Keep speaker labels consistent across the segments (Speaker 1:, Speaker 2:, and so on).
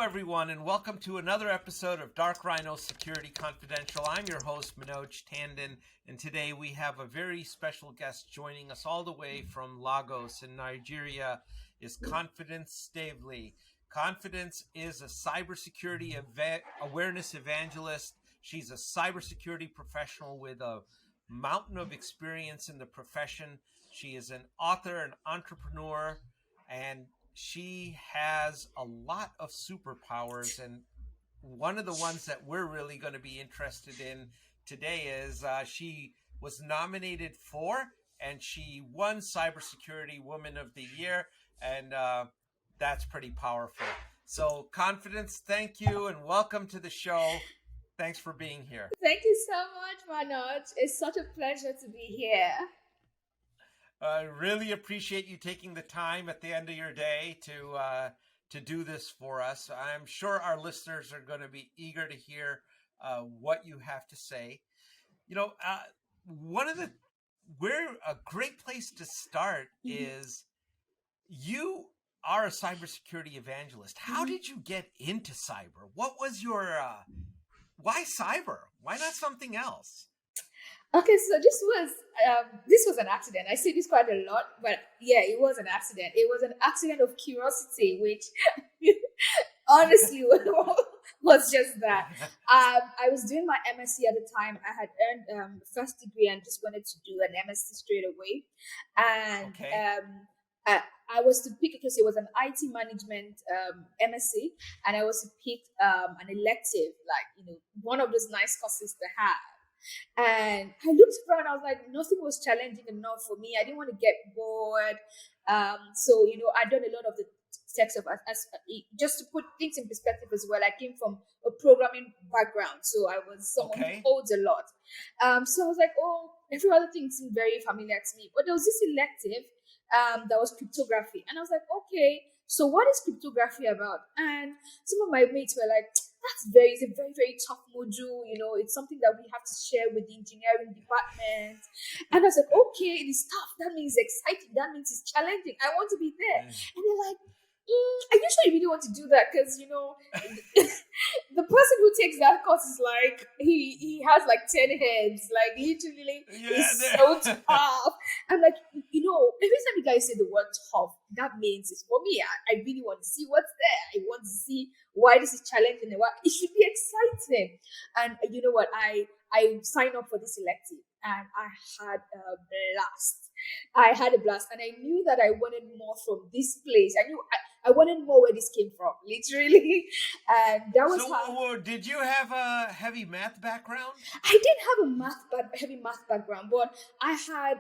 Speaker 1: everyone, and welcome to another episode of Dark Rhino Security Confidential. I'm your host, Manoj Tandon, and today we have a very special guest joining us all the way from Lagos in Nigeria, is Confidence Staveley. Confidence is a cybersecurity awareness evangelist. She's a cybersecurity professional with a mountain of experience in the profession. She is an author, an entrepreneur, and she has a lot of superpowers, and one of the ones that we're really going to be interested in today is she was nominated for and she won Cybersecurity Woman of the Year, and that's pretty powerful. So Confidence, thank you and welcome to the show. Thanks for being here.
Speaker 2: Thank you so much, Manoj. It's such a pleasure to be here.
Speaker 1: I really appreciate you taking the time at the end of your day to do this for us. I'm sure our listeners are going to be eager to hear what you have to say. You know, a great place to start is you are a cybersecurity evangelist. How did you get into cyber? What was your why cyber? Why not something else?
Speaker 2: Okay, so this was an accident. I say this quite a lot, but yeah, it was an accident. It was an accident of curiosity, which honestly was just that. I was doing my MSc at the time. I had earned first degree and just wanted to do an MSc straight away, and I was to pick because it was an IT management MSc, and I was to pick an elective, like one of those nice courses to have. And I looked around, I was like, nothing was challenging enough for me. I didn't want to get bored. So I'd done a lot of the sex of just to put things in perspective as well. I came from a programming background, so I was someone who codes a lot. So I was like, every other thing seemed very familiar to me. But there was this elective that was cryptography. And I was like, okay, so what is cryptography about? And some of my mates were like, it's a very, very tough module. It's something that we have to share with the engineering department. And I was like, okay, it is tough. That means exciting. That means it's challenging. I want to be there. And they're like, are you sure you really want to do that? Because, the person who takes that course is like, he has like 10 heads. Like, literally, it's so tough. I'm like, every time you guys say the word tough, that means it's for me. I really want to see what's there. I want to see why this is challenging and why it should be exciting. And you know what? I signed up for this elective and I had a blast. And I knew that I wanted more from this place. I knew I wanted more where this came from, literally. And that was
Speaker 1: did you have a heavy math background?
Speaker 2: I didn't have a heavy math background, but I had,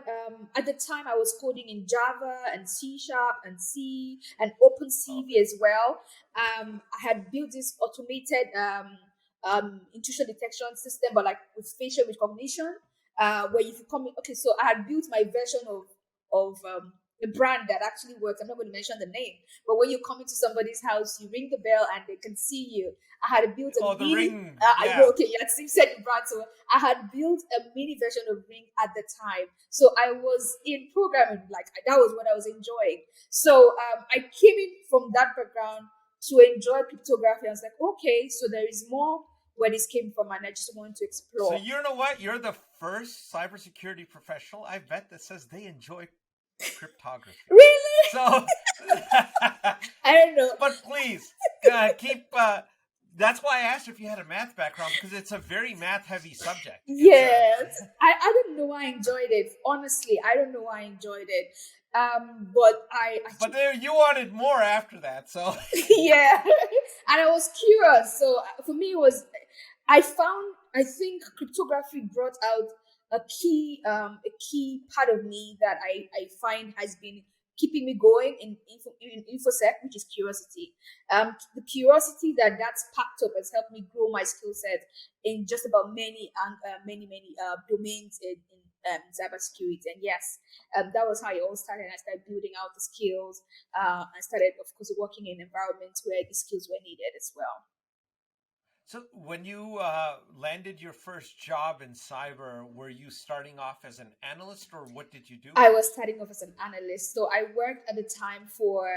Speaker 2: at the time I was coding in Java and C# and C and OpenCV as well. I had built this automated intrusion detection system, but like with facial recognition. Where if you come in, okay, so I had built my version of a brand that actually works. I'm not going to mention the name, but when you come into somebody's house, you ring the bell and they can see you. I had built a
Speaker 1: Ring.
Speaker 2: Steve said the brand, so I had built a mini version of Ring at the time. So I was in programming, like that was what I was enjoying. So I came in from that background to enjoy cryptography. I was like, okay, so there is more where this came from, and I just wanted to explore.
Speaker 1: So you know what? You're the first cybersecurity professional I bet that says they enjoy cryptography.
Speaker 2: Really?
Speaker 1: So
Speaker 2: I don't know.
Speaker 1: But please keep. That's why I asked if you had a math background, because it's a very math-heavy subject.
Speaker 2: Yes, I don't know why I enjoyed it. Honestly, I don't know why I enjoyed it. But
Speaker 1: But there, you wanted more after that, so
Speaker 2: yeah, and I was curious. So for me, I think cryptography brought out a key part of me that I find has been keeping me going in InfoSec, which is curiosity. The curiosity that's packed up has helped me grow my skill set in just about many domains in cybersecurity. And yes, that was how it all started. I started building out the skills. I started, of course, working in environments where the skills were needed as well.
Speaker 1: So when you landed your first job in cyber, were you starting off as an analyst, or what did you do?
Speaker 2: I was starting off as an analyst. So I worked at the time for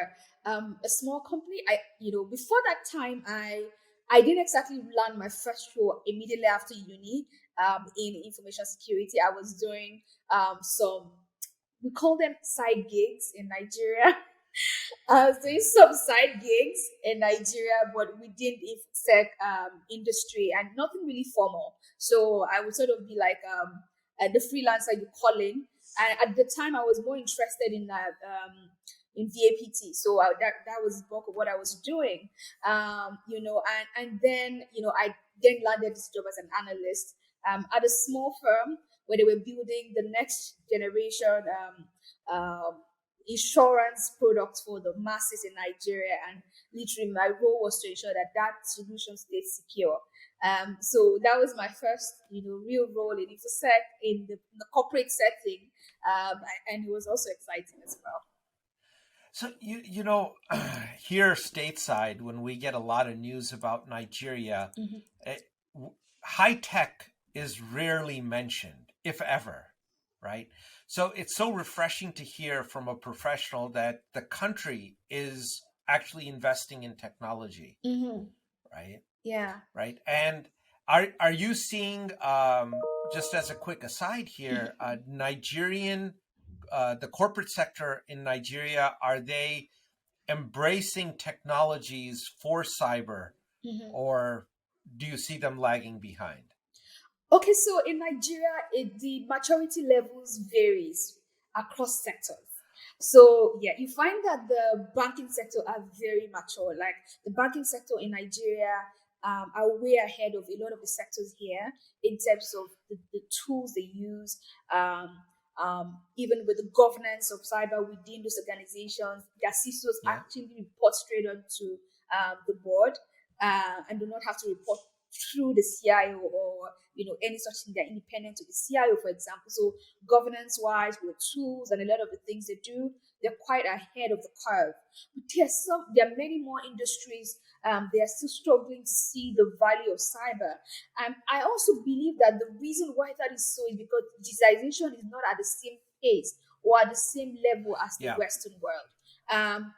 Speaker 2: a small company. Before that time, I didn't exactly land my first role immediately after uni in information security. I was doing some, we call them side gigs in Nigeria. I was doing some side gigs in Nigeria, but within the InfoSec industry and nothing really formal. So I would sort of be like the freelancer you call in. And at the time, I was more interested in VAPT. So that was the bulk of what I was doing. And then, I then landed this job as an analyst at a small firm where they were building the next generation insurance products for the masses in Nigeria. And literally my role was to ensure that solution stayed secure. So that was my first, real role in InfoSec in the corporate setting. And it was also exciting as well.
Speaker 1: So, here stateside, when we get a lot of news about Nigeria, high tech is rarely mentioned, if ever, right? So it's so refreshing to hear from a professional that the country is actually investing in technology, right?
Speaker 2: Yeah.
Speaker 1: Right. And are you seeing, just as a quick aside here, Nigerian, the corporate sector in Nigeria, are they embracing technologies for cyber, or do you see them lagging behind?
Speaker 2: Okay, so in Nigeria, the maturity levels varies across sectors. So yeah, you find that the banking sector are very mature. Like the banking sector in Nigeria are way ahead of a lot of the sectors here in terms of the tools they use, even with the governance of cyber within those organizations. Their CISOs actually report straight onto the board and do not have to report through the CIO or any such thing. They're independent of the CIO, for example. So governance wise, with tools and a lot of the things they do, they're quite ahead of the curve. But there are many more industries they are still struggling to see the value of cyber. And I also believe that the reason why that is so is because digitization is not at the same pace or at the same level as the Western world.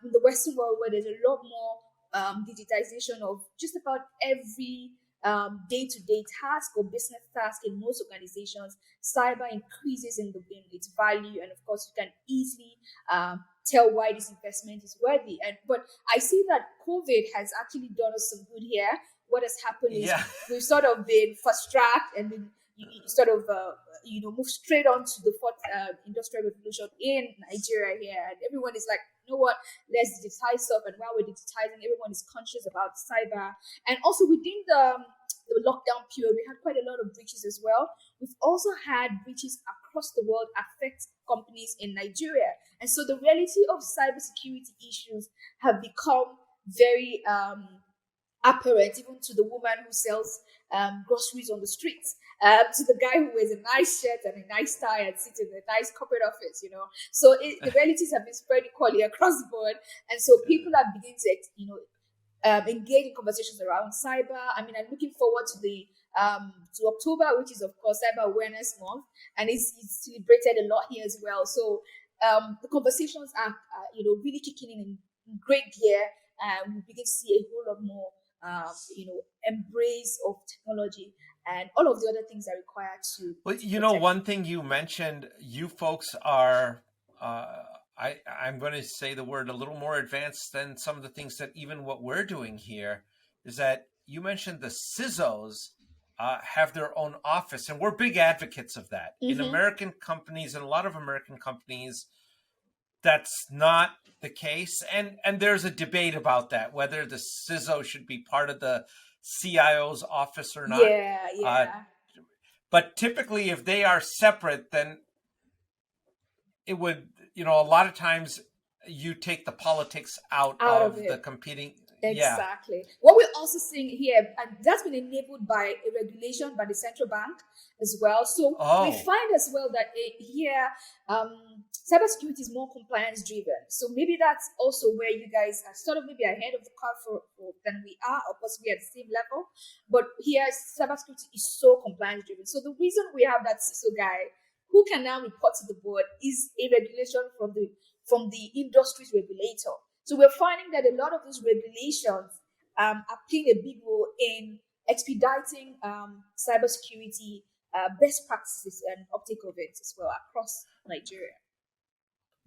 Speaker 2: In the Western world, where there's a lot more digitization of just about every day-to-day task or business task in most organizations, cyber increases in its value, and of course, you can easily tell why this investment is worthy. But I see that COVID has actually done us some good here. What has happened is we've sort of been fast-tracked and then sort of move straight on to the fourth industrial revolution in Nigeria here, and everyone is like, you know what, let's digitize stuff. And while we're digitizing, everyone is conscious about cyber. And also within the lockdown period, we had quite a lot of breaches as well. We've also had breaches across the world affect companies in Nigeria. And so the reality of cybersecurity issues have become very apparent, even to the woman who sells groceries on the streets, to the guy who wears a nice shirt and a nice tie and sits in a nice corporate office, So the realities have been spread equally across the board. And so people are beginning to, engage in conversations around cyber. I mean, I'm looking forward to to October, which is, of course, Cyber Awareness Month. And it's celebrated a lot here as well. So the conversations are really kicking in great gear. And we begin to see a whole lot more embrace of technology and all of the other things that are required to.
Speaker 1: Well, one thing you mentioned, you folks are, I'm going to say the word, a little more advanced than some of the things that even what we're doing here, is that you mentioned the CISOs have their own office, and we're big advocates of that. In American companies, and a lot of American companies, that's not the case. And there's a debate about that, whether the CISO should be part of the CIO's office or not.
Speaker 2: Yeah.
Speaker 1: But typically, if they are separate, then it would, a lot of times you take the politics out of the competing. Yeah.
Speaker 2: Exactly. What we're also seeing here, and that's been enabled by a regulation by the central bank as well. So we
Speaker 1: Oh,
Speaker 2: find as well that here, cybersecurity is more compliance driven. So maybe that's also where you guys are sort of maybe ahead of the curve than we are, or possibly at the same level. But here, cybersecurity is so compliance driven. So the reason we have that CISO guy who can now report to the board is a regulation from the industry's regulator. So we're finding that a lot of those regulations are playing a big role in expediting cybersecurity best practices and uptake of it as well across Nigeria.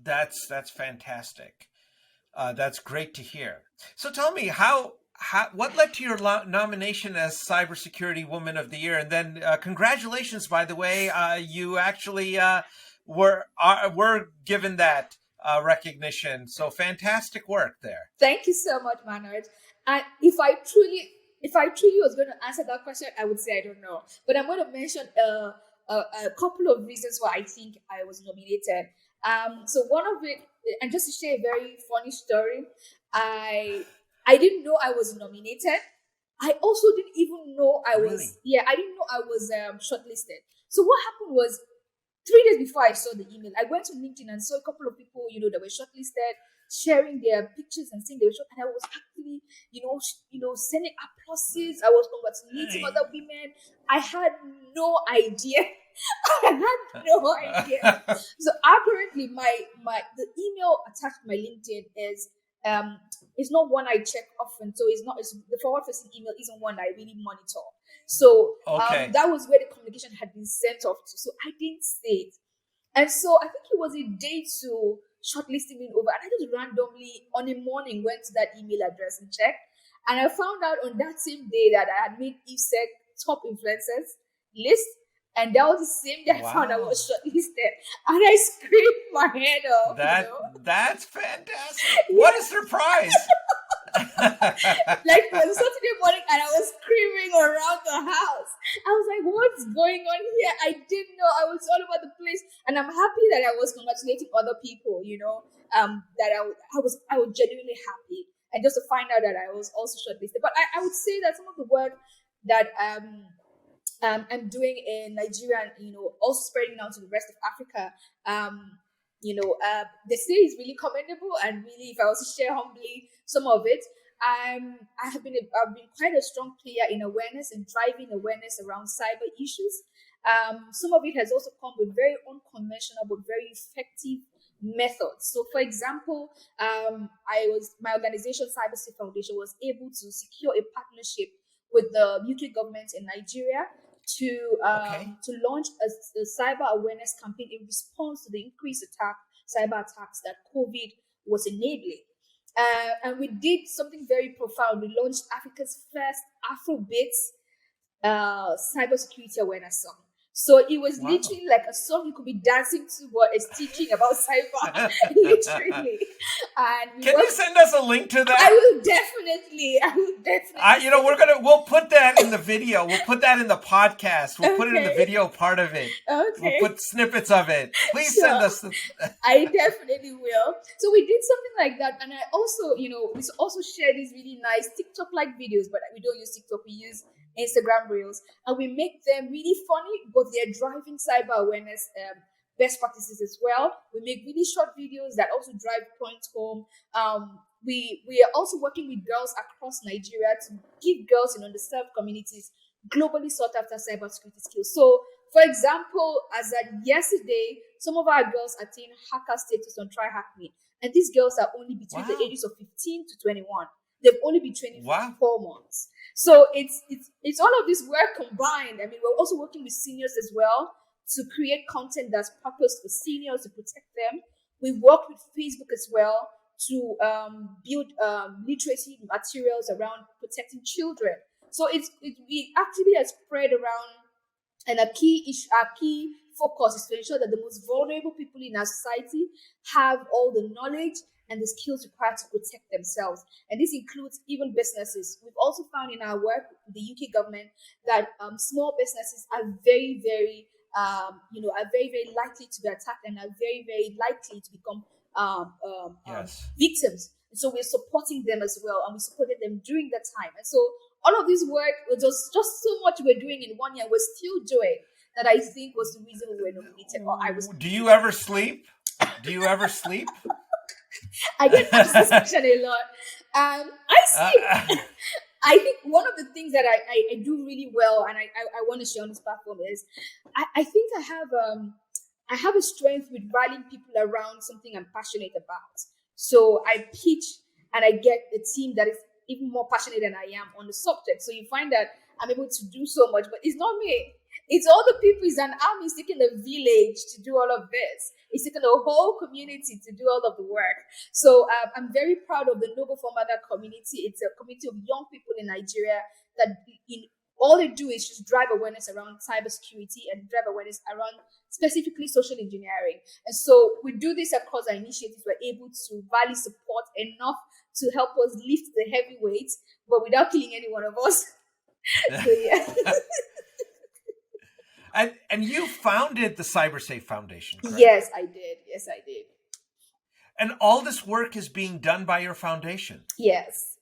Speaker 1: that's fantastic. That's great to hear. So tell me, what led to your nomination as Cybersecurity Woman of the Year, and then congratulations, by the way, you actually were given that recognition. So fantastic work there.
Speaker 2: Thank you so much, Manoj. And if I truly was going to answer that question, I would say I don't know. But I'm going to mention a couple of reasons why I think I was nominated. So one of it, and just to share a very funny story, I didn't know I was nominated. I also didn't even know I was
Speaker 1: Really?
Speaker 2: I didn't know I was shortlisted. So what happened was 3 days before I saw the email, I went to LinkedIn and saw a couple of people, that were shortlisted, sharing their pictures and saying they were short. And I was actually, sending applauses. I was congratulating other women. I had no idea. I had no idea. So apparently, the email attached to my LinkedIn is not one I check often. So it's the forward facing email isn't one I really monitor. So
Speaker 1: Okay.
Speaker 2: that was where the communication had been sent off to. So I didn't see it. And so I think it was a day to shortlisting me over. And I just randomly on a morning went to that email address and checked. And I found out on that same day that I had made IFSEC top influencers list. And that was the same day I found I was shortlisted. And I screamed my head off.
Speaker 1: That's fantastic. What a surprise.
Speaker 2: Like it was Saturday morning and I was screaming around the house. I was like, what's going on here? I didn't know. I was all over the place. And I'm happy that I was congratulating other people, that I was genuinely happy. And just to find out that I was also shortlisted. But I would say that some of the work that I'm doing in Nigeria and, also spreading out to the rest of Africa, the state is really commendable, and really, if I was to share humbly some of it, I've been quite a strong player in awareness and driving awareness around cyber issues. Some of it has also come with very unconventional but very effective methods. So, for example, my organization CyberSafe Foundation was able to secure a partnership with the UK government in Nigeria to launch a cyber awareness campaign in response to the increased cyber attacks that COVID was enabling. And we did something very profound. We launched Africa's first Afrobeats cybersecurity awareness song. So it was literally like a song you could be dancing to, but it's teaching about cyber, literally. And
Speaker 1: can you send us a link to that?
Speaker 2: I will definitely.
Speaker 1: We'll put that in the video. We'll put that in the podcast. We'll put it in the video part of it.
Speaker 2: Okay.
Speaker 1: We'll put snippets of it. Please send us.
Speaker 2: I definitely will. So we did something like that, and I also, we also share these really nice TikTok-like videos, but we don't use TikTok. We use Instagram Reels, and we make them really funny, but they're driving cyber awareness best practices as well. We make really short videos that also drive points home. We are also working with girls across Nigeria to give girls in underserved communities globally sought after cybersecurity skills. So, for example, as at yesterday, some of our girls attained hacker status on Try Hack Me, and these girls are only between the ages of 15 to 21. They've only been training for 4 months. So it's all of this work combined. I mean, we're also working with seniors as well to create content that's purposed for seniors to protect them. We work with Facebook as well to build literacy materials around protecting children. So we actually have spread around, and our key focus is to ensure that the most vulnerable people in our society have all the knowledge and the skills required to protect themselves. And this includes even businesses. We've also found in our work with the UK government that small businesses are very, very, very, very likely to be attacked and are very, very likely to become victims And so we're supporting them as well, and we supported them during that time. And so all of this work was just so much we're doing in 1 year, we're still doing, that I think was the reason we were nominated. Or I was.
Speaker 1: Do you ever sleep? Do you ever sleep?
Speaker 2: I get asked this question a lot. I sleep. I think one of the things that I do really well, and I want to share on this platform, is I think I have a strength with rallying people around something I'm passionate about. So I pitch and I get a team that is even more passionate than I am on the subject. So you find that I'm able to do so much, but it's not me. It's all the people. It's an army. It's taking a village to do all of this. It's taking a whole community to do all of the work. So I'm very proud of the NoGoFallMaga community. It's a community of young people in Nigeria that all they do is just drive awareness around cybersecurity and drive awareness around specifically social engineering. And so we do this across our initiatives. We're able to value support enough to help us lift the heavy weights, but without killing any one of us. So yeah.
Speaker 1: And you founded the CyberSafe Foundation, correct?
Speaker 2: Yes, I did.
Speaker 1: And all this work is being done by your foundation?
Speaker 2: Yes.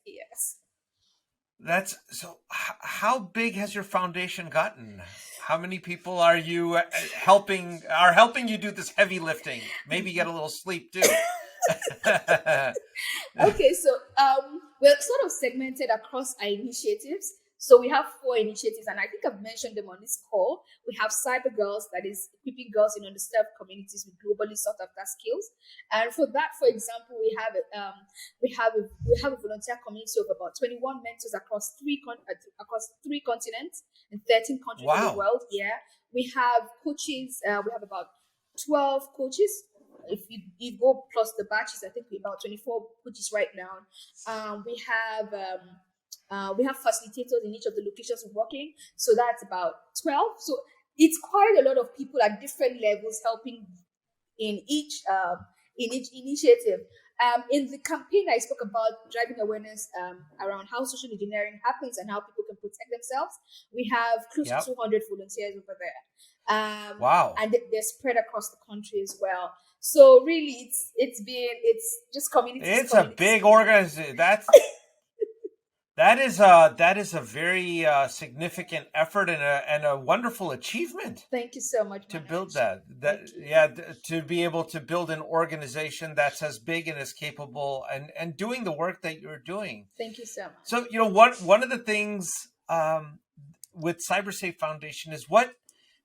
Speaker 1: That's so. How big has your foundation gotten? How many people are you helping you do this heavy lifting? Maybe get a little sleep too.
Speaker 2: Okay, so we're sort of segmented across our initiatives. So we have 4 initiatives, and I think I've mentioned them on this call. We have Cyber Girls, that is equipping girls in underserved communities with globally sought after skills. And for that, for example, we have a volunteer community of about 21 mentors across three continents and 13 countries in the world. Yeah, we have coaches. We have about 12 coaches. If you go plus the batches, I think we're about 24 coaches right now. We have facilitators in each of the locations we're working. So that's about 12. So it's quite a lot of people at different levels helping in each initiative. In the campaign, I spoke about driving awareness around how social engineering happens and how people can protect themselves. We have close to 200 volunteers over there.
Speaker 1: Wow.
Speaker 2: And they're spread across the country as well. So really, it's just community.
Speaker 1: It's a big organization. That is a very significant effort and a wonderful achievement.
Speaker 2: Thank you so much,
Speaker 1: to
Speaker 2: Manoj.
Speaker 1: build that. To be able to build an organization that's as big and as capable and doing the work that you're doing.
Speaker 2: Thank you so much.
Speaker 1: So one of the things with CyberSafe Foundation is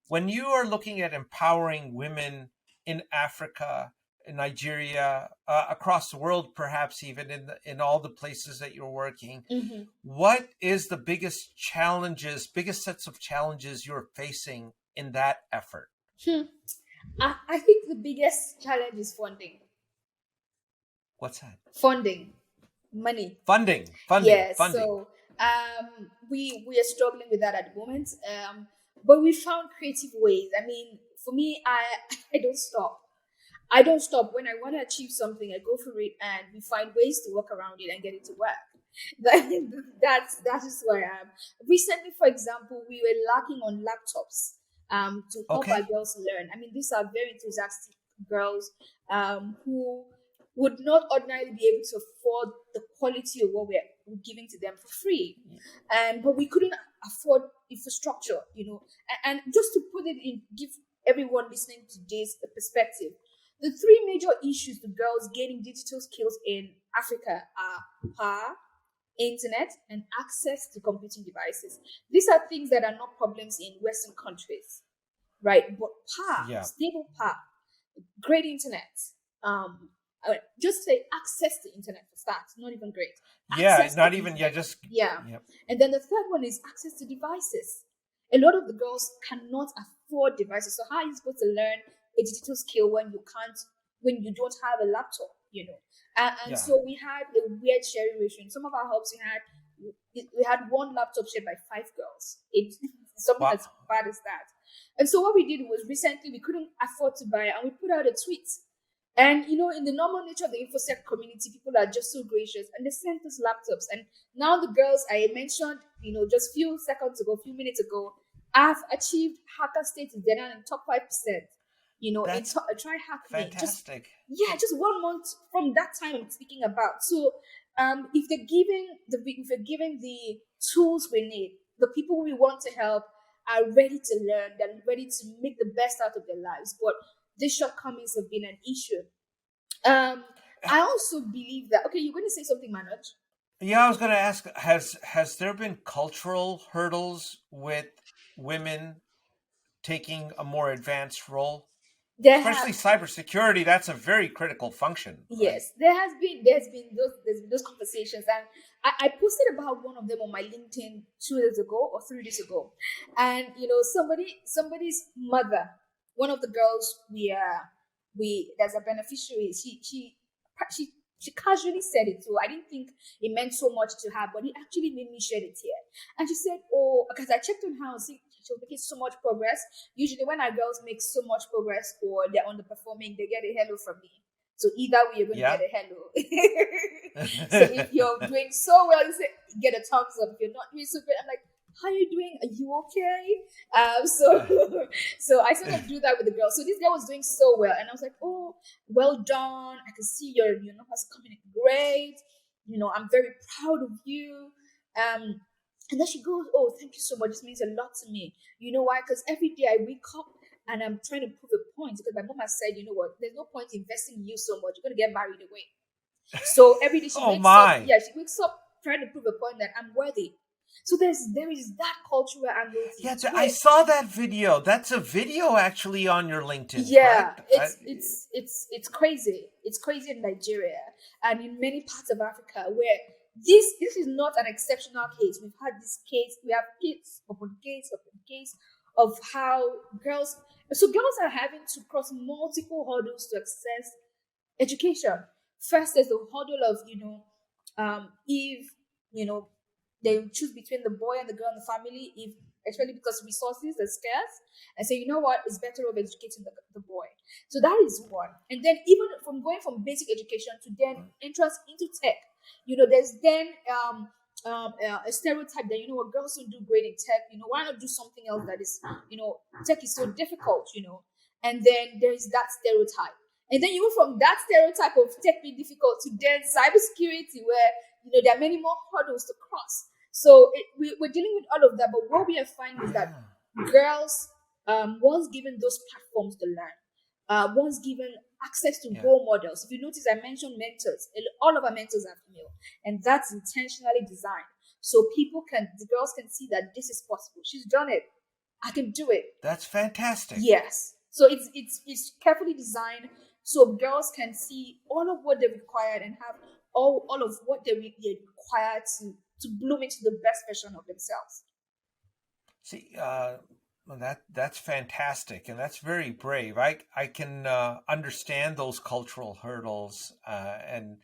Speaker 1: when you are looking at empowering women in Africa, in Nigeria, across the world, perhaps even in all the places that you're working,
Speaker 2: Mm-hmm.
Speaker 1: what is the biggest sets of challenges you're facing in that effort?
Speaker 2: I think the biggest challenge is funding.
Speaker 1: What's that?
Speaker 2: Funding. Money.
Speaker 1: Funding.
Speaker 2: Yes.
Speaker 1: Funding.
Speaker 2: So we are struggling with that at the moment. But we found creative ways. I mean, for me, I don't stop. When I want to achieve something, I go for it, and we find ways to work around it and get it to work. That is where I am. Recently, for example, we were lacking on laptops to help our girls learn. I mean, these are very enthusiastic girls who would not ordinarily be able to afford the quality of what we're giving to them for free. But we couldn't afford infrastructure, And just to put it in, give everyone listening to this a perspective, the 3 major issues to girls gaining digital skills in Africa are power, internet, and access to computing devices. These are things that are not problems in Western countries, right? But power, stable power, great internet, just say access to internet for starts, not even great. Access And then the third one is access to devices. A lot of the girls cannot afford devices. So how are you supposed to learn a digital skill when you don't have a laptop, So we had a weird sharing ratio. In some of our hubs, we had 1 laptop shared by 5 girls. It's something as bad as that. And so what we did was recently we couldn't afford to buy it, and we put out a tweet. And in the normal nature of the InfoSec community, people are just so gracious, and they sent us laptops. And now the girls I mentioned, just few minutes ago, have achieved hacker status. They're now in top 5%.
Speaker 1: That's
Speaker 2: try hack me.
Speaker 1: fantastic.
Speaker 2: Just 1 month from that time I'm speaking about. So if they're giving the tools we need, the people we want to help are ready to learn, they're ready to make the best out of their lives. But these shortcomings have been an issue. I also believe that, okay, you're going to say something, Manoj?
Speaker 1: Yeah, I was going to ask, has there been cultural hurdles with women taking a more advanced role?
Speaker 2: There
Speaker 1: Especially
Speaker 2: have
Speaker 1: cybersecurity, that's a very critical function, right?
Speaker 2: Yes, there's been those conversations, and I posted about one of them on my LinkedIn 2 days ago or 3 days ago, and somebody's mother, one of the girls we there's a beneficiary. She she casually said it, so I didn't think it meant so much to her, but it actually made me shed a tear. And she said, "Oh, because I checked on her and see she was making so much progress. Usually, when our girls make so much progress or they're underperforming, they get a hello from me. So either way, you're going to
Speaker 1: Yeah.
Speaker 2: get a hello. So if you're doing so well, you get a thumbs up. If you're not doing so great, I'm like, how are you doing? Are you okay? So I sort of do that with the girl. So this girl was doing so well, and I was like, oh, well done. I can see your has coming in great. I'm very proud of you. And then she goes, oh, thank you so much. This means a lot to me. You know why? Because every day I wake up and I'm trying to prove a point, because my mom has said, you know what, there's no point investing in you so much. You're going to get married away. So every day she wakes up. Yeah, she wakes up trying to prove a point that I'm worthy. So there is that cultural angle.
Speaker 1: Yeah, I saw that video. That's a video actually on your LinkedIn.
Speaker 2: Yeah,
Speaker 1: correct?
Speaker 2: it's crazy. It's crazy in Nigeria and in many parts of Africa where this is not an exceptional case. We've had this case. We have case upon case of how girls are having to cross multiple hurdles to access education. First, there's the hurdle of if they choose between the boy and the girl in the family, if especially because resources are scarce, and say, you know what, it's better of educating the boy. So that is one. And then even from going from basic education to then entrance into tech, there's then a stereotype that girls don't do great in tech. Why not do something else that is tech is so difficult. And then there's that stereotype. And then you go from that stereotype of tech being difficult to then cybersecurity, where there are many more hurdles to cross. So we're dealing with all of that. But what we are finding is that girls, once given those platforms to learn, once given access to role models. If you notice, I mentioned mentors. All of our mentors are female, and that's intentionally designed so the girls can see that this is possible. She's done it. I can do it.
Speaker 1: That's fantastic.
Speaker 2: Yes. So it's carefully designed so girls can see all of what they required and have all of what they require to bloom into the best version of themselves.
Speaker 1: See, that's fantastic, and that's very brave. I can understand those cultural hurdles, and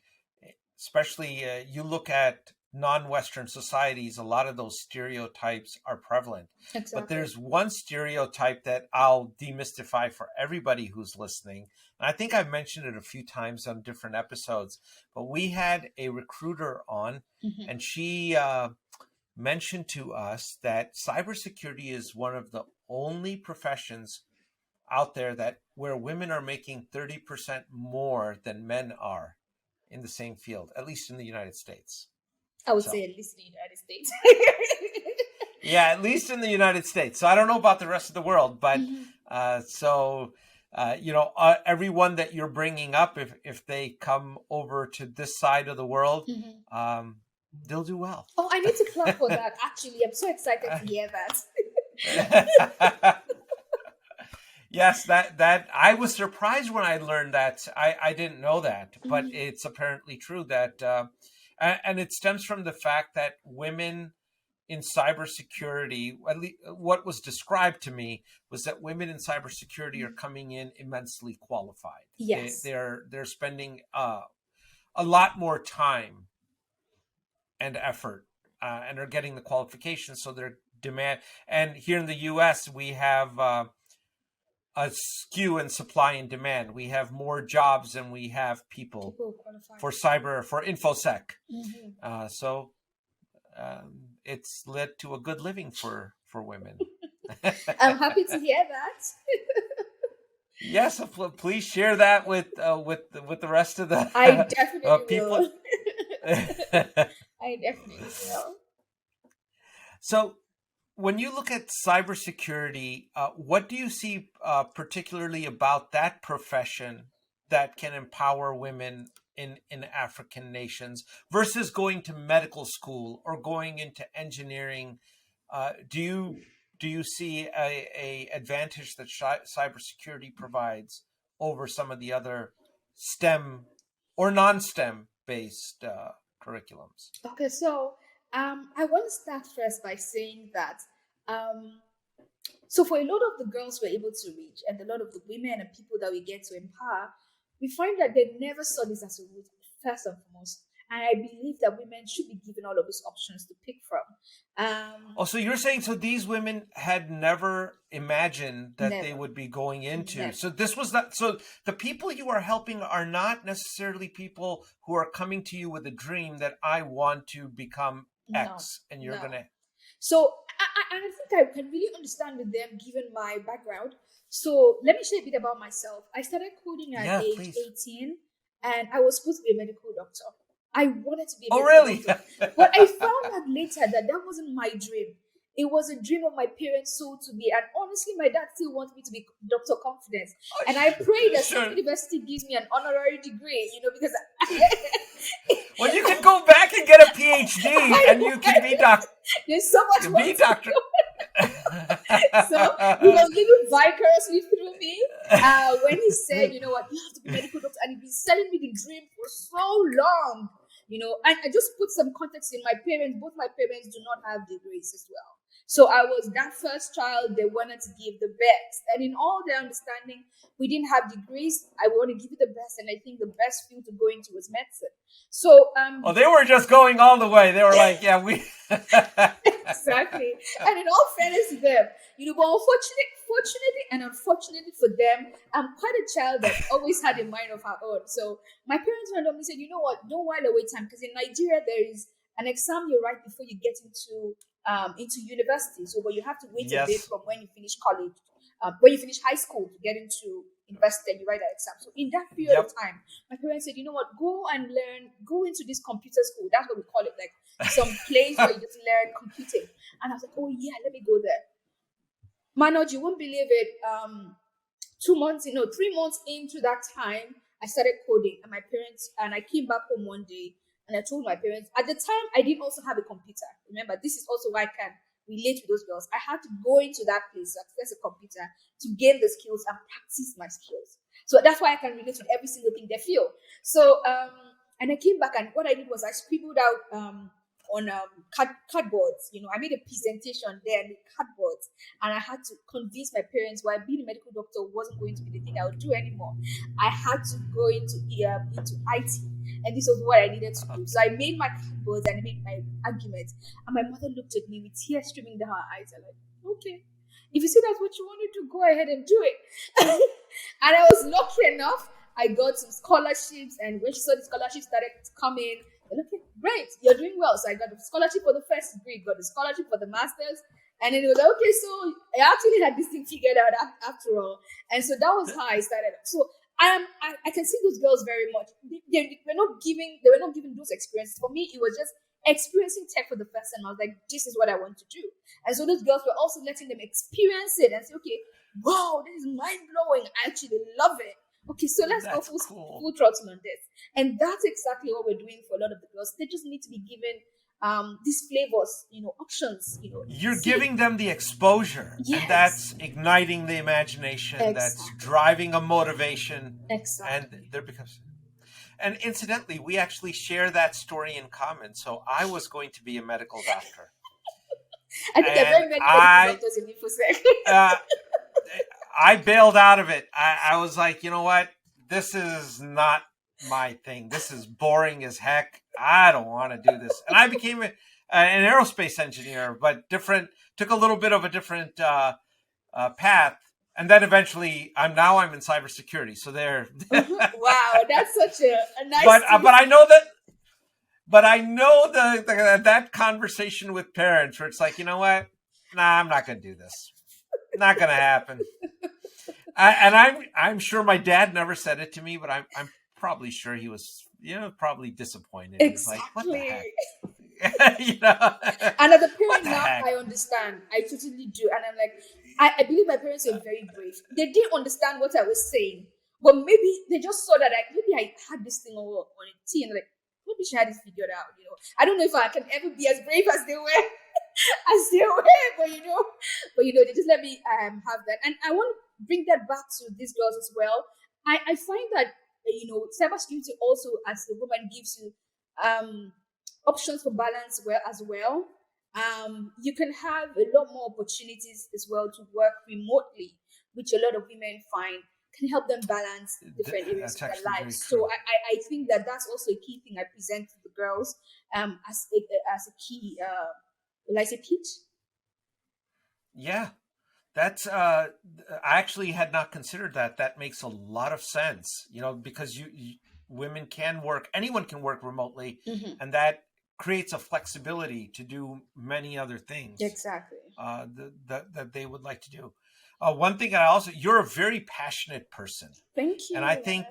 Speaker 1: especially you look at non-Western societies, a lot of those stereotypes are prevalent.
Speaker 2: Exactly.
Speaker 1: But there's one stereotype that I'll demystify for everybody who's listening. And I think I've mentioned it a few times on different episodes, but we had a recruiter on, and she mentioned to us that cybersecurity is one of the only professions out there where women are making 30% more than men are in the same field, at least in the United States.
Speaker 2: I would say at least in the United States.
Speaker 1: Yeah, at least in the United States. So I don't know about the rest of the world, but everyone that you're bringing up, if they come over to this side of the world, they'll do well.
Speaker 2: Oh, I need to clap for that. Actually, I'm so excited to hear that.
Speaker 1: Yes, that I was surprised when I learned that. I didn't know that, but it's apparently true that, and it stems from the fact that women in cybersecurity, at least what was described to me was that women in cybersecurity are coming in immensely qualified.
Speaker 2: Yes,
Speaker 1: they're spending a lot more time and effort, and are getting the qualifications, so their demand. And here in the U.S., we have a skew in supply and demand. We have more jobs than we have people for InfoSec. So it's led to a good living for women.
Speaker 2: I'm happy to hear that.
Speaker 1: Yes, please share that with the rest of
Speaker 2: I
Speaker 1: the
Speaker 2: definitely
Speaker 1: people.
Speaker 2: will. I definitely will.
Speaker 1: So, when you look at cybersecurity, what do you see particularly about that profession that can empower women in African nations versus going to medical school or going into engineering? Do you see a advantage that cybersecurity provides over some of the other STEM or non-STEM based curriculums?
Speaker 2: Okay, so I want to start first by saying that um, so for a lot of the girls we're able to reach and a lot of the women and people that we get to empower, we find that they never saw this as a route first and foremost. And I believe that women should be given all of these options to pick from.
Speaker 1: Oh, so you're saying so these women had never imagined that they
Speaker 2: Never,
Speaker 1: would be going into.
Speaker 2: never.
Speaker 1: So this was not so the people you are helping are not necessarily people who are coming to you with a dream that I want to become
Speaker 2: No,
Speaker 1: X and you're
Speaker 2: no.
Speaker 1: gonna.
Speaker 2: So and I think I can really understand with them given my background. So let me share a bit about myself. I started coding at
Speaker 1: Yeah,
Speaker 2: age
Speaker 1: please.
Speaker 2: 18 and I was supposed to be a medical doctor. I wanted to be a
Speaker 1: Oh,
Speaker 2: medical
Speaker 1: really?
Speaker 2: doctor. But I found out later that that wasn't my dream. It was a dream of my parents so to be. And honestly, my dad still wants me to be Dr. Confidence. And I pray that some
Speaker 1: Sure.
Speaker 2: university gives me an honorary degree, because
Speaker 1: Well, you can go back and get a PhD, and you can be
Speaker 2: there's so much more
Speaker 1: be
Speaker 2: to
Speaker 1: doctor.
Speaker 2: So he was living vicariously through me when he said, you know what, you have to be a medical doctor. And he's been selling me the dream for so long, and I just put some context in my parents. Both my parents do not have degrees as well. So I was that first child they wanted to give the best. And in all their understanding, we didn't have degrees. I want to give you the best. And I think the best field to go into was medicine. So
Speaker 1: Oh, they were just going all the way. They were like, yeah, we.
Speaker 2: exactly. And in all fairness to them, but fortunately and unfortunately for them, I'm quite a child that always had a mind of her own. So my parents randomly said, you know what, don't while away time, because in Nigeria there is an exam you write before you get into university. So but you have to wait a bit
Speaker 1: Yes.
Speaker 2: from when you finish college, when you finish high school to get into university and you write that exam. So in that period of time, my parents said, you know what, go and go into this computer school. That's what we call it, like some place where you just learn computing. And I was like, oh yeah, let me go there. Manoj, you won't believe it. 3 months into that time, I started coding, and I came back home one day, and I told my parents. At the time, I didn't also have a computer. Remember, this is also why I can relate with those girls. I had to go into that place to access a computer to gain the skills and practice my skills. So that's why I can relate with every single thing they feel. So, and I came back, and what I did was I scribbled out on cardboards. I made a presentation there with cardboards, and I had to convince my parents why being a medical doctor wasn't going to be the thing I would do anymore. I had to go into IT, and this was what I needed to do. So I made my cardboards and I made my arguments, and my mother looked at me with tears streaming down her eyes. I'm like, okay, if you see that's what you want to do, go ahead and do it. And I was lucky enough. I got some scholarships, and when she saw the scholarships started to come in, okay, great, you're doing well. So I got the scholarship for the first degree, got the scholarship for the master's, and then it was like, okay, so I actually had this thing figured out after all. And so that was how I started. So I can see those girls very much. They were not giving those experiences. For me, it was just experiencing tech for the first time. I was like, this is what I want to do. And so those girls were also letting them experience it and say, okay, wow, this is mind blowing. I actually love it. Okay, so let's go full throttle on this. And that's exactly what we're doing for a lot of the girls. They just need to be given these flavors, options.
Speaker 1: You're giving them the exposure,
Speaker 2: yes.
Speaker 1: And that's igniting the imagination.
Speaker 2: Exactly.
Speaker 1: That's driving a motivation.
Speaker 2: Exactly.
Speaker 1: And there becomes. And incidentally, we actually share that story in common. So I was going to be a medical doctor.
Speaker 2: I think there are very many medical doctors in InfoSec.
Speaker 1: I bailed out of it. I was like, you know what? This is not my thing. This is boring as heck. I don't want to do this. And I became an aerospace engineer, but took a little bit of a different path. And then eventually I'm in cybersecurity. So there.
Speaker 2: Wow, that's such a nice.
Speaker 1: But I know that conversation with parents where it's like, you know what? Nah, I'm not going to do this. Not going to happen. I'm sure my dad never said it to me, but I'm probably sure he was, probably disappointed. He was like, "What the
Speaker 2: Exactly.
Speaker 1: heck?" you know,
Speaker 2: And as a
Speaker 1: what
Speaker 2: parent
Speaker 1: the
Speaker 2: now,
Speaker 1: heck?
Speaker 2: I understand. I totally do. And I'm like, I believe my parents were very brave. They didn't understand what I was saying. But maybe they just saw that maybe I had this thing on a tea and like, maybe she had it figured out, I don't know if I can ever be as brave as they were, as they were, but they just let me have that. And I want to bring that back to these girls as well. I find that cybersecurity also, as the woman, gives you um options for balance as well. You can have a lot more opportunities as well to work remotely, which a lot of women find can help them balance different areas of
Speaker 1: That's
Speaker 2: their
Speaker 1: actually
Speaker 2: lives.
Speaker 1: very
Speaker 2: So
Speaker 1: true.
Speaker 2: I think that that's also a key thing I present to the girls as a key, will I say, pitch?
Speaker 1: Yeah, that's I actually had not considered that. That makes a lot of sense, because women can work, anyone can work remotely,
Speaker 2: Mm-hmm.
Speaker 1: and that creates a flexibility to do many other things
Speaker 2: Exactly.
Speaker 1: that they would like to do. One thing you're a very passionate person,
Speaker 2: Thank
Speaker 1: and I
Speaker 2: you,
Speaker 1: think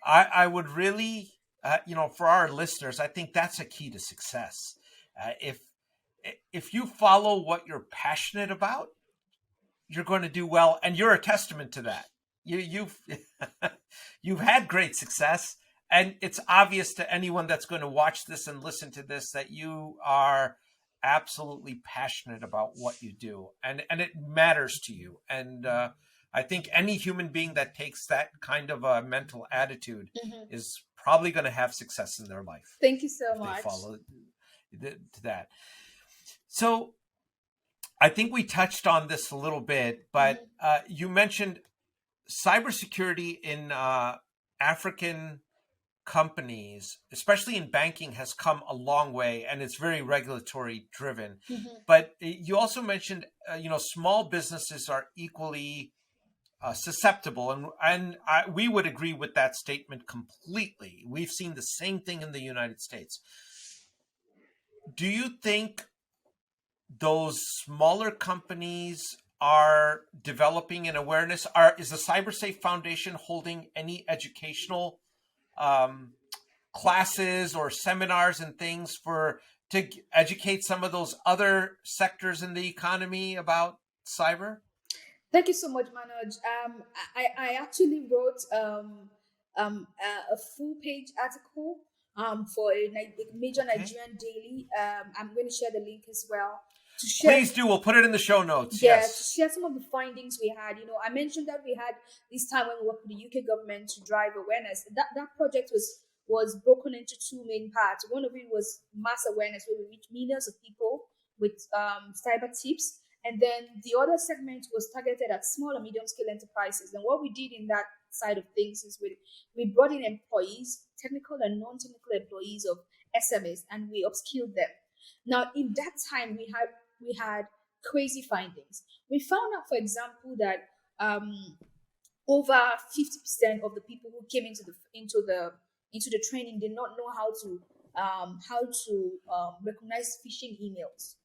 Speaker 2: Manoj.
Speaker 1: I would really, for our listeners, I think that's a key to success. If you follow what you're passionate about, you're going to do well, and you're a testament to that. You've you've had great success, and it's obvious to anyone that's going to watch this and listen to this that you are absolutely passionate about what you do, and it matters to you. And I think any human being that takes that kind of a mental attitude
Speaker 2: Mm-hmm.
Speaker 1: is probably going to have success in their life
Speaker 2: Thank you so
Speaker 1: if they
Speaker 2: much.
Speaker 1: follow to that. So I think we touched on this a little bit, but
Speaker 2: Mm-hmm.
Speaker 1: you mentioned cybersecurity in African companies, especially in banking, has come a long way, and it's very regulatory driven.
Speaker 2: Mm-hmm.
Speaker 1: But you also mentioned, small businesses are equally susceptible, and we would agree with that statement completely. We've seen the same thing in the United States. Do you think those smaller companies are developing an awareness? Is the CyberSafe Foundation holding any educational um, classes or seminars and things to educate some of those other sectors in the economy about cyber?
Speaker 2: Thank you so much, Manoj. I actually wrote a full page article for a major
Speaker 1: Okay,
Speaker 2: Nigerian daily. I'm going to share the link as well to share.
Speaker 1: please do. We'll put it in the show notes.
Speaker 2: Yeah, to
Speaker 1: Yes.
Speaker 2: share some of the findings we had. I mentioned that we had this time when we worked with the UK government to drive awareness. That project was broken into two main parts. One of it was mass awareness, where we reach millions of people with cyber tips, and then the other segment was targeted at small and medium scale enterprises. And what we did in that side of things is we brought in employees, technical and non-technical employees of SMEs, and we upskilled them. Now, in that time, we had crazy findings. We found out, for example, that over 50% of the people who came into the training did not know how to recognize phishing emails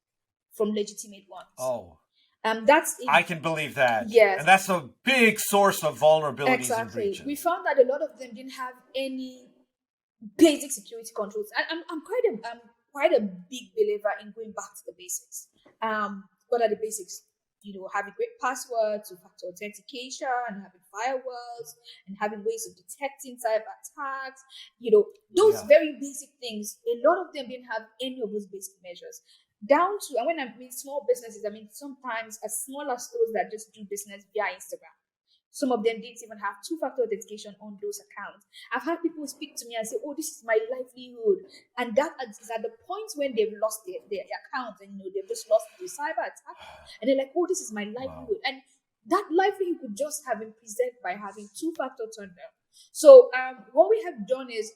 Speaker 2: from legitimate ones.
Speaker 1: Oh,
Speaker 2: That's
Speaker 1: I
Speaker 2: a
Speaker 1: can believe that.
Speaker 2: Yes,
Speaker 1: And that's a big source of vulnerabilities and
Speaker 2: exactly. We
Speaker 1: breaches.
Speaker 2: found that a lot of them didn't have any basic security controls. I'm quite a big believer in going back to the basics. What are the basics? Having great passwords, two-factor authentication, and having firewalls, and having ways of detecting cyber attacks. Those
Speaker 1: Yeah.
Speaker 2: very basic things. A lot of them didn't have any of those basic measures. Down to, and when I mean small businesses, I mean sometimes as small as those that just do business via Instagram. Some of them didn't even have two-factor authentication on those accounts. I've had people speak to me and say, "Oh, this is my livelihood," and that is at the point when they've lost their account, and they've just lost the cyber attack, and they're like, "Oh, this is my
Speaker 1: Wow.
Speaker 2: livelihood," and that livelihood could just have been preserved by having two-factor turned on. So what we have done is,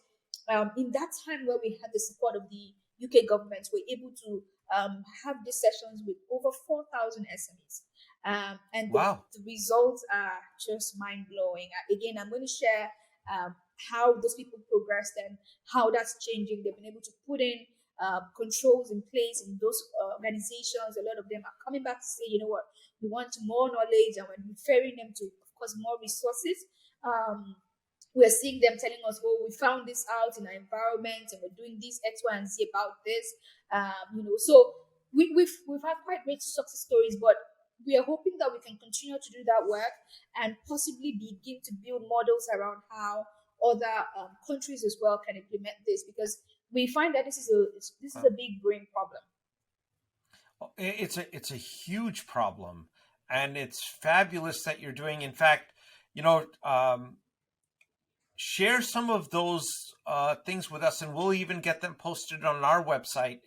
Speaker 2: in that time where we had the support of the UK government, we're able to have these sessions with over 4,000 SMEs. And the,
Speaker 1: Wow.
Speaker 2: the results are just mind blowing. Again, I'm going to share how those people progressed and how that's changing. They've been able to put in controls in place in those organizations. A lot of them are coming back to say, "You know what, we want more knowledge," and we're referring them to, of course, more resources. We're seeing them telling us, "Oh, we found this out in our environment, and we're doing this X, Y, and Z about this." So we've had quite great success stories, but we are hoping that we can continue to do that work and possibly begin to build models around how other countries as well can implement this, because we find that this is a big brain problem.
Speaker 1: It's a huge problem, and it's fabulous that you're doing. In fact, share some of those things with us, and we'll even get them posted on our website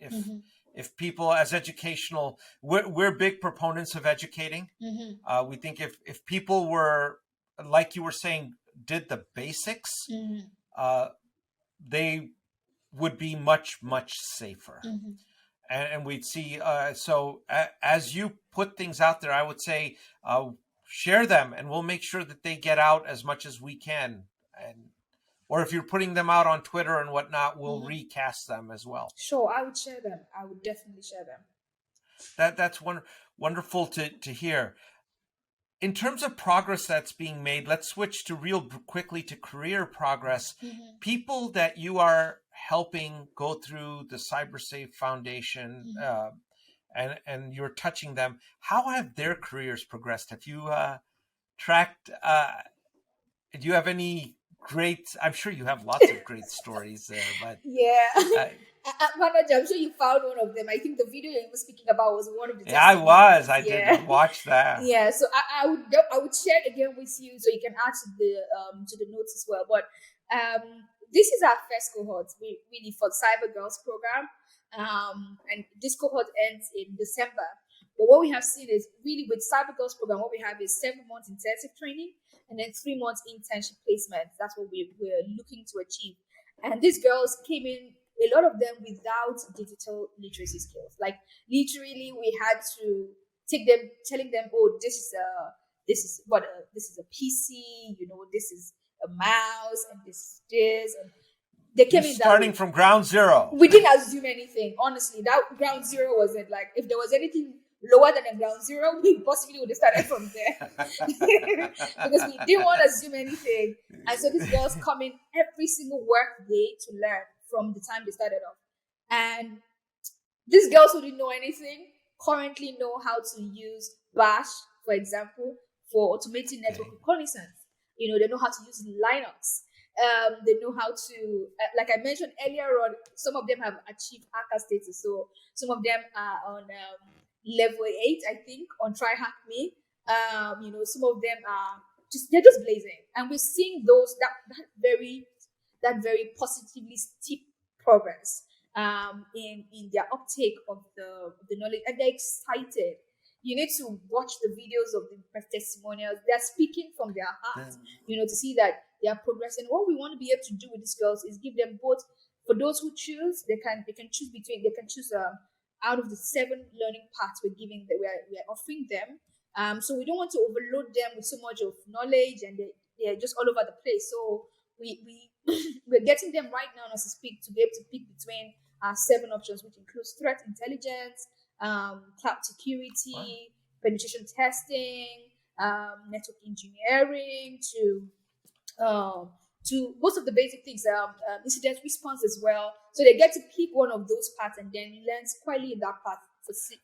Speaker 1: if people, as educational, we're big proponents of educating. We think if people were, like you were saying, did the basics, they would be much, much safer. And we'd see, so as you put things out there, I would say, share them, and we'll make sure that they get out as much as we can. Or if you're putting them out on Twitter and whatnot, we'll recast them as well.
Speaker 2: Sure, I would share them. I would definitely share them.
Speaker 1: That's wonderful to hear. In terms of progress that's being made, let's switch to real quickly to career progress. People that you are helping go through the CyberSafe Foundation, and you're touching them, how have their careers progressed? Have you tracked? Do you have any great? I'm sure you have lots of great stories there, but
Speaker 2: yeah. Manoj, I'm sure you found one of them. I think the video you were speaking about was one of the.
Speaker 1: Yeah, I was. I did watch that.
Speaker 2: Yeah, so I would share it again with you, so you can add to the notes as well. But this is our first cohort, really, for the Cyber Girls program, and this cohort ends in December. But what we have seen is really with Cyber Girls program, what we have is 7 months intensive training and then 3 months internship placement. That's what we're looking to achieve. And these girls came in, a lot of them without digital literacy skills. Like literally, we had to take them, telling them, "Oh, this is a PC. This is a mouse, and this, and they came in
Speaker 1: starting from ground zero.
Speaker 2: We didn't assume anything. Honestly, that ground zero wasn't like, if there was anything lower than a ground zero, we possibly would have started from there because we didn't want to assume anything. And so these girls come in every single work day to learn from the time they started off. And these girls who didn't know anything currently know how to use Bash, for example, for automating network reconnaissance. They know how to use Linux. They know how to, like I mentioned earlier on, some of them have achieved hacker status. So some of them are on level 8, I think, on Try Hack Me. Some of them are they're just blazing, and we're seeing that very positively steep progress in their uptake of the knowledge, and they're excited. You need to watch the videos of the testimonials. They're speaking from their hearts, to see that they are progressing. What we want to be able to do with these girls is give them both. For those who choose, they can choose out of the 7 learning paths we're giving, that we're offering them. So we don't want to overload them with so much of knowledge, and they're just all over the place. So we're getting them right now as we speak to be able to pick between our 7 options, which includes threat intelligence, cloud security, penetration testing, network engineering, to most of the basic things, incident response as well. So they get to pick one of those paths and then learn quietly in that path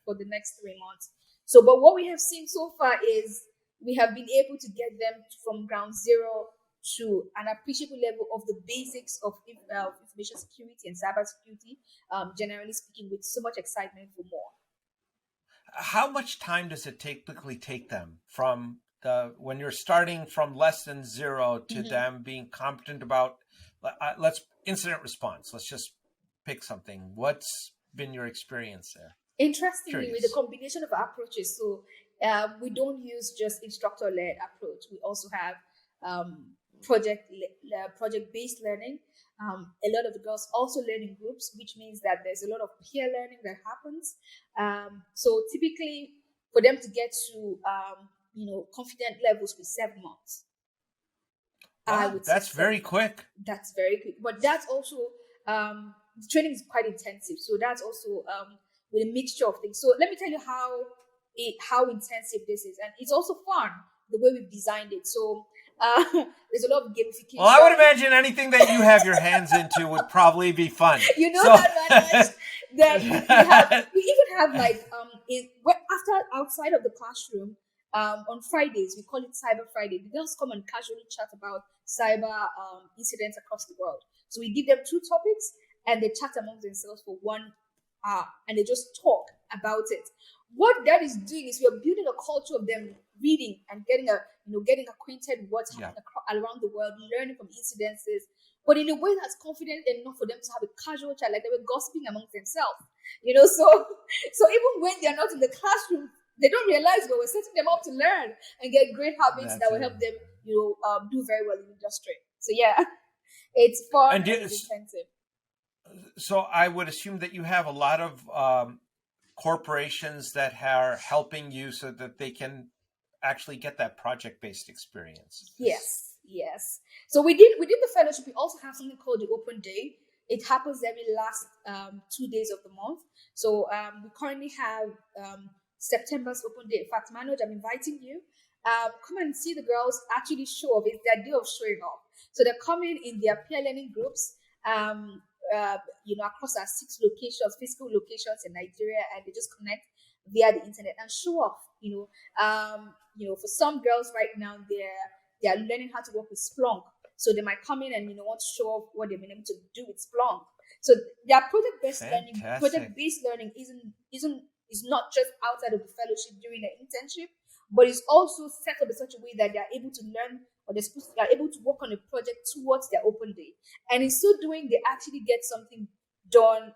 Speaker 2: for the next 3 months. So, but what we have seen so far is we have been able to get them from ground zero to an appreciable level of the basics of information security and cyber security, generally speaking, with so much excitement for more.
Speaker 1: How much time does it typically take them from when you're starting from less than 0 to them being competent about incident response? Let's just pick something. What's been your experience there?
Speaker 2: Interestingly, with the combination of approaches, so we don't use just instructor-led approach. We also have project-based learning. A lot of the girls also learn in groups, which means that there's a lot of peer learning that happens. So typically, for them to get to confident levels with 7 months.
Speaker 1: Wow, that's very quick.
Speaker 2: That's very quick, but that's also the training is quite intensive. So that's also with a mixture of things. So let me tell you how intensive this is, and it's also fun the way we've designed it. So there's a lot of gamification.
Speaker 1: Well, I would imagine anything that you have your hands into would probably be fun.
Speaker 2: You know that, Manoj. Then we even have like outside of the classroom, on Fridays we call it Cyber Friday. The girls come and casually chat about cyber incidents across the world. So we give them 2 topics and they chat amongst themselves for 1 hour and they just talk about it. What that is doing is we are building a culture of them reading and getting acquainted with what's happening around the world, learning from incidences, but in a way that's confident enough for them to have a casual chat, like they were gossiping amongst themselves. So even when they're not in the classroom, they don't realize, but we're setting them up to learn and get great habits that will help them, do very well in the industry. So yeah, it's fun and it's intensive.
Speaker 1: So I would assume that you have a lot of corporations that are helping you so that they can actually get that project-based experience.
Speaker 2: Yes. So within the fellowship, we also have something called the Open Day. It happens every last 2 days of the month. So we currently have September's Open Day. In fact, Manoj, I'm inviting you. Come and see the girls actually show off. It's their day of showing off. So they're coming in their peer learning groups, across our 6 locations, physical locations in Nigeria, and they just connect via the internet and show off. For some girls right now, they are learning how to work with Splunk. So they might come in and want to show off what they've been able to do with Splunk. So their project-based learning. Project-based learning is not just outside of the fellowship during their internship, but it's also set up in such a way that they are able to learn, or they are able to work on a project towards their open day. And in so doing, they actually get something done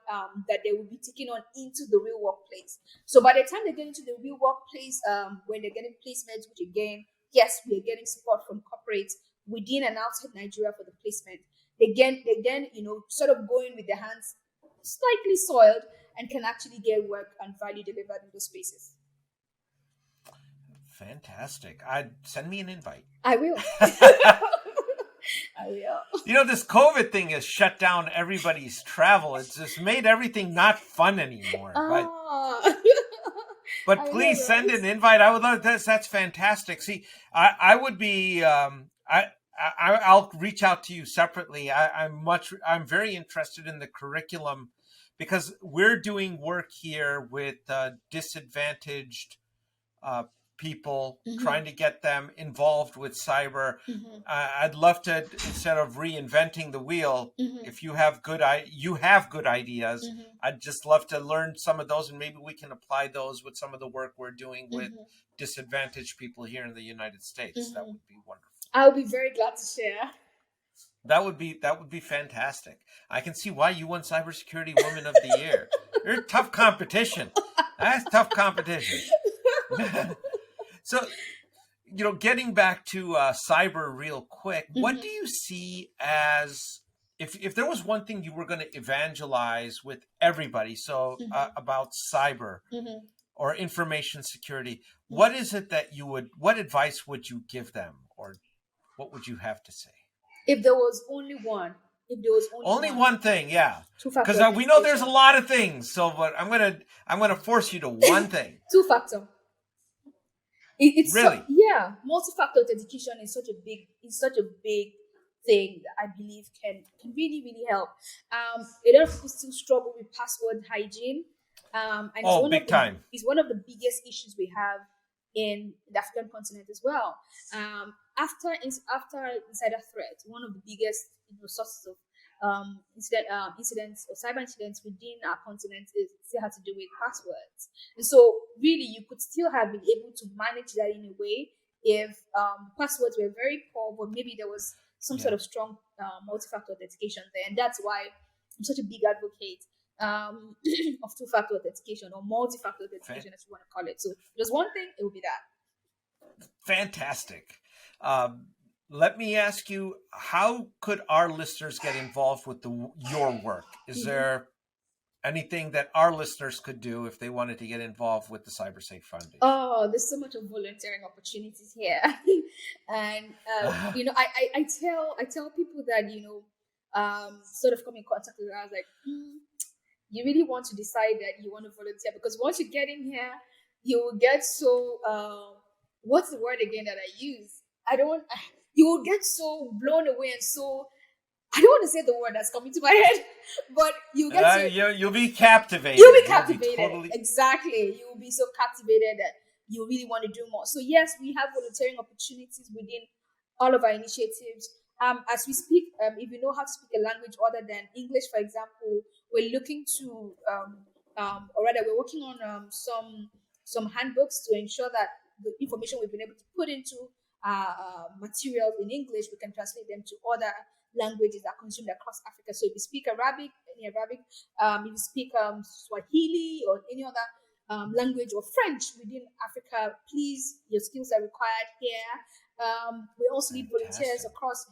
Speaker 2: that they will be taking on into the real workplace. So by the time they get into the real workplace, when they're getting placements, which again, yes, we are getting support from corporates within and outside Nigeria for the placement. They then sort of go in with their hands slightly soiled and can actually get work and value delivered in those spaces.
Speaker 1: Fantastic. Send me an invite.
Speaker 2: I will. I will.
Speaker 1: This COVID thing has shut down everybody's travel. It's just made everything not fun anymore. But please send an invite. I would love that. That's fantastic. See, I would be. I'll reach out to you separately. I'm very interested in the curriculum because we're doing work here with disadvantaged people, trying to get them involved with cyber. I'd love to, instead of reinventing the wheel, if you have good ideas, I'd just love to learn some of those, and maybe we can apply those with some of the work we're doing with disadvantaged people here in the United States. That would be wonderful.
Speaker 2: I'll be very glad to share.
Speaker 1: That would be fantastic. I can see why you won Cybersecurity Woman of the Year. You're tough competition. That's tough competition. So, getting back to cyber real quick, what do you see as, if there was one thing you were going to evangelize with everybody, about cyber or information security, what is it that what advice would you give them, or what would you have to say?
Speaker 2: If there was only one.
Speaker 1: Only one thing, yeah. Because we know there's a lot of things. So, but I'm gonna force you to one thing.
Speaker 2: 2-factor. It's
Speaker 1: really?
Speaker 2: Multi-factor authentication is such a big thing that I believe can really, really help. A lot of people still struggle with password hygiene. And it's one of the biggest issues we have in the African continent as well. After insider threat, one of the biggest sources of incidents or cyber incidents within our continent still has to do with passwords. And so really you could still have been able to manage that in a way if passwords were very poor, but maybe there was some sort of strong multi-factor authentication there. And that's why I'm such a big advocate of 2-factor authentication or multi-factor authentication, as you want to call it. So there's one thing, it will be that.
Speaker 1: Fantastic. Let me ask you, how could our listeners get involved with your work? Is there anything that our listeners could do if they wanted to get involved with the CyberSafe Foundation?
Speaker 2: Oh, there's so much of volunteering opportunities here. And, I tell people that, sort of come in contact with us, I was like, you really want to decide that you want to volunteer, because once you get in here, you will get so what's the word again that I use? You will get so blown away and so, I don't want to say the word that's coming to my head, but you get
Speaker 1: you'll be captivated.
Speaker 2: You'll be captivated.
Speaker 1: Totally...
Speaker 2: Exactly. You will be so captivated that you really want to do more. So yes, we have volunteering opportunities within all of our initiatives. As we speak, if you know how to speak a language other than English, for example, we're looking to, or rather, we're working on some handbooks to ensure that the information we've been able to put into materials in English, we can translate them to other languages that are consumed across Africa. So if you speak Arabic, if you speak Swahili or any other language or French within Africa, please, your skills are required here. We also need volunteers across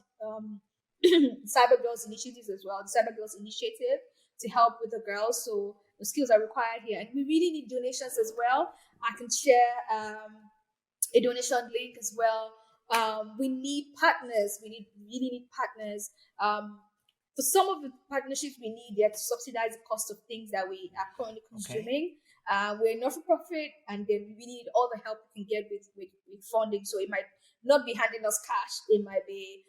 Speaker 2: Cyber Girls initiatives as well, the Cyber Girls Initiative, to help with the girls. So the skills are required here. And we really need donations as well. I can share a donation link as well. We need partners. We really need partners. For some of the partnerships we need, to subsidize the cost of things that we are currently consuming. We're not for profit, and then we really need all the help we can get with funding. So it might not be handing us cash. It might be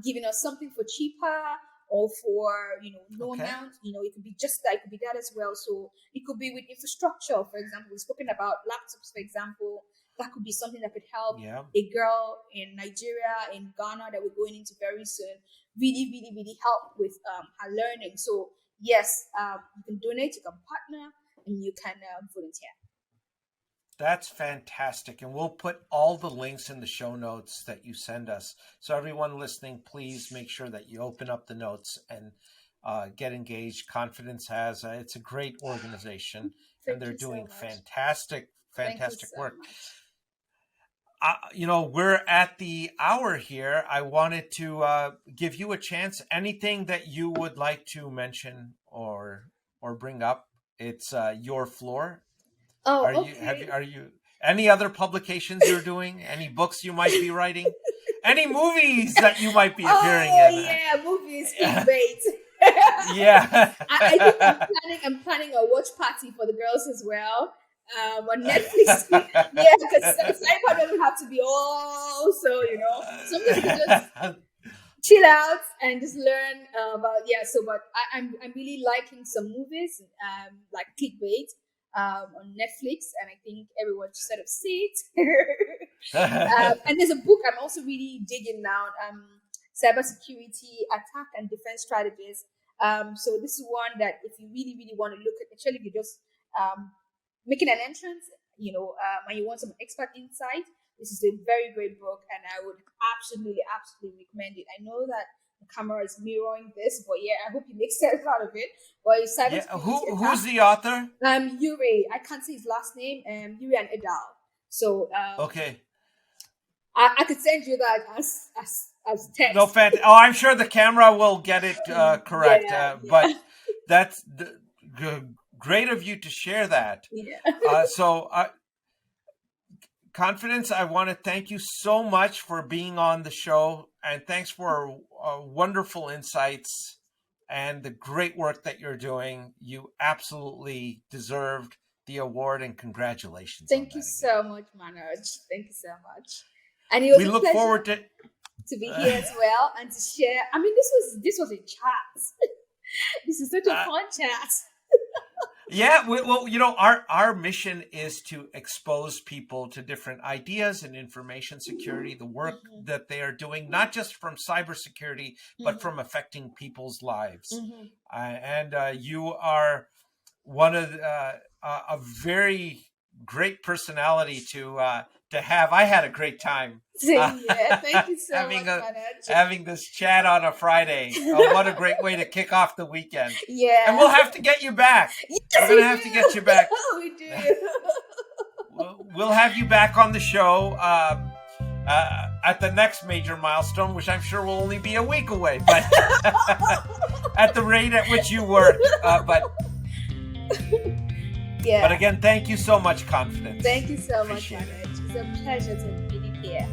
Speaker 2: giving us something for cheaper or for no amount. It could be just that. It could be that as well. So it could be with infrastructure. For example, we've spoken about laptops. For example, that could be something that could help a girl in Nigeria, in Ghana, that we're going into very soon. Really, really, really help with her learning. So yes, you can donate, you can partner, and you can volunteer.
Speaker 1: That's fantastic. And we'll put all the links in the show notes that you send us. So everyone listening, please make sure that you open up the notes and get engaged. Confidence has, it's a great organization, and they're doing fantastic work. We're at the hour here. I wanted to give you a chance. Anything that you would like to mention or bring up, it's your floor.
Speaker 2: Oh,
Speaker 1: Are you any other publications you're doing? Any books you might be writing? Any movies that you might be appearing in?
Speaker 2: Oh yeah, movies, clickbait.
Speaker 1: Yeah.
Speaker 2: I think I'm planning a watch party for the girls as well. On Netflix. Yeah, because Cyber doesn't have to be all so, sometimes you can just chill out and just learn about, but I'm really liking some movies like clickbait on Netflix, and I think everyone should sort of see it. And there's a book I'm also really digging now, Cybersecurity Attack and Defense Strategies. So this is one that if you really, really want to look at, actually you just making an entrance, and you want some expert insight, this is a very great book, and I would absolutely recommend it. I know that the camera is mirroring this, but I hope you make sense out of it. But
Speaker 1: who's the author?
Speaker 2: Yuri. I can't say his last name. Yuri and Edal. So
Speaker 1: okay,
Speaker 2: I could send you that as text.
Speaker 1: No, I'm sure the camera will get it correct. But that's great of you to share that. Yeah. Confidence, I want to thank you so much for being on the show, and thanks for wonderful insights and the great work that you're doing. You absolutely deserved the award, and congratulations.
Speaker 2: Thank you so much, Manoj. Thank you so much. And it was
Speaker 1: we look forward to
Speaker 2: be here as well and to share. I mean, this was a chat. This is such a fun chat.
Speaker 1: Yeah, well, our mission is to expose people to different ideas in information security, the work that they are doing, not just from cybersecurity, but from affecting people's lives. And you are one of a very great personality to have. I had a great time.
Speaker 2: Thank you so much,
Speaker 1: having this chat on a Friday. What a great way to kick off the weekend.
Speaker 2: Yeah.
Speaker 1: And we'll have to get you back.
Speaker 2: Yes,
Speaker 1: we're going to have to get you back.
Speaker 2: We do.
Speaker 1: We'll have you back on the show at the next major milestone, which I'm sure will only be a week away, but at the rate at which you work. But again, thank you so much, Confidence.
Speaker 2: Thank you so much, Manoj. It's a pleasure to be here.